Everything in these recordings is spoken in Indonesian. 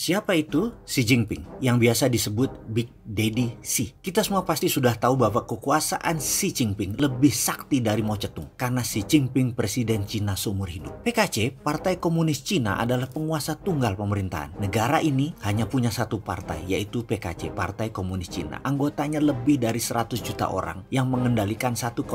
Siapa itu Xi Jinping yang biasa disebut Big Daddy Xi? Kita semua pasti sudah tahu bahwa kekuasaan Xi Jinping lebih sakti dari Mao Zedong karena Xi Jinping presiden Cina seumur hidup. PKC, Partai Komunis Cina, adalah penguasa tunggal pemerintahan. Negara ini hanya punya satu partai, yaitu PKC, Partai Komunis Cina. Anggotanya lebih dari 100 juta orang yang mengendalikan 1,4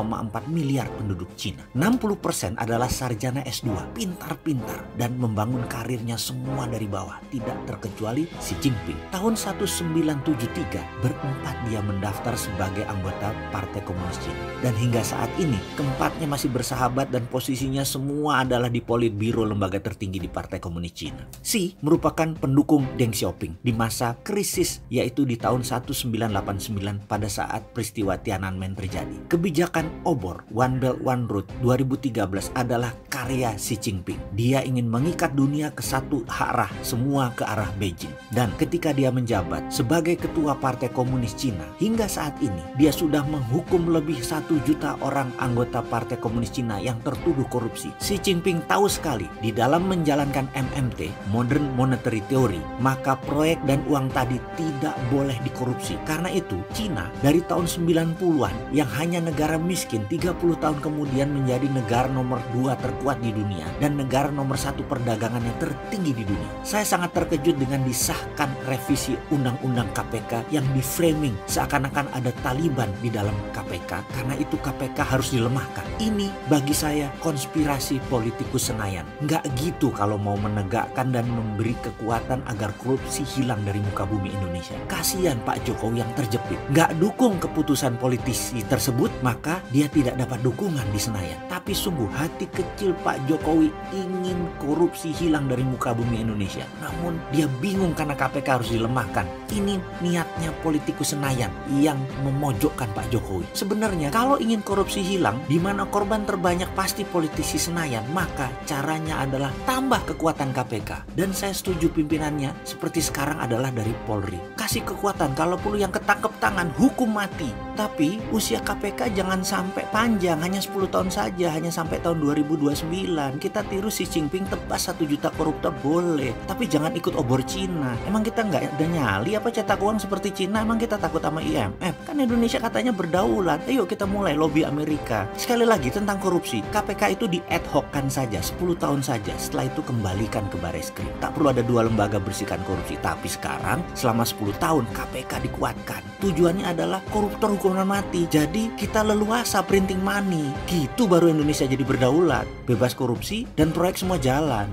miliar penduduk Cina. 60% adalah sarjana S2, pintar-pintar dan membangun karirnya semua dari bawah, tidak terkecuali Xi Jinping. Tahun 1973 berempat dia mendaftar sebagai anggota Partai Komunis Cina. Dan hingga saat ini keempatnya masih bersahabat dan posisinya semua adalah di Politbiro, lembaga tertinggi di Partai Komunis Cina. Xi merupakan pendukung Deng Xiaoping di masa krisis, yaitu di tahun 1989 pada saat peristiwa Tiananmen terjadi. Kebijakan obor One Belt One Road 2013 adalah karya Xi Jinping. Dia ingin mengikat dunia ke satu arah, semua ke arah Beijing. Dan ketika dia menjabat sebagai ketua Partai Komunis Cina, hingga saat ini dia sudah menghukum lebih 1 juta orang anggota Partai Komunis Cina yang tertuduh korupsi. Xi Jinping tahu sekali di dalam menjalankan MMT, Modern Monetary Theory, maka proyek dan uang tadi tidak boleh dikorupsi. Karena itu Cina dari tahun 90-an yang hanya negara miskin 30 tahun kemudian menjadi negara nomor 2 terkuat di dunia dan negara nomor 1 perdagangan yang tertinggi di dunia. Saya sangat terkejut dengan disahkan revisi Undang-Undang KPK yang diframing seakan-akan ada Taliban di dalam KPK, karena itu KPK harus dilemahkan. Ini bagi saya konspirasi politikus Senayan. Nggak gitu kalau mau menegakkan dan memberi kekuatan agar korupsi hilang dari muka bumi Indonesia. Kasihan Pak Jokowi yang terjepit. Nggak dukung keputusan politisi tersebut, maka dia tidak dapat dukungan di Senayan. Tapi sungguh hati kecil Pak Jokowi ingin korupsi hilang dari muka bumi Indonesia. Namun dia bingung karena KPK harus dilemahkan. Ini niatnya politikus Senayan yang memojokkan Pak Jokowi. Sebenarnya kalau ingin korupsi hilang, di mana korban terbanyak pasti politisi Senayan, maka caranya adalah tambah kekuatan KPK. Dan saya setuju pimpinannya seperti sekarang adalah dari Polri. Kasih kekuatan, kalau perlu yang ketangkep tangan, hukum mati. Tapi usia KPK jangan sampai panjang, hanya 10 tahun saja, hanya sampai tahun 2029. Kita tiru Xi Jinping, tebas 1 juta koruptor boleh, tapi jangan ikut obor Cina. Emang kita nggak ada nyali apa cetak uang seperti Cina? Emang kita takut sama IMF? Kan Indonesia katanya berdaulat. Ayo kita mulai lobby Amerika. Sekali lagi tentang korupsi, KPK itu di ad hoc-kan saja 10 tahun saja. Setelah itu kembalikan ke Bareskrim. Tak perlu ada 2 lembaga bersihkan korupsi. Tapi sekarang selama 10 tahun KPK dikuatkan. Tujuannya adalah koruptor hukuman mati. Jadi kita leluasa printing money. Gitu baru Indonesia jadi berdaulat, bebas korupsi dan proyek semua jalan.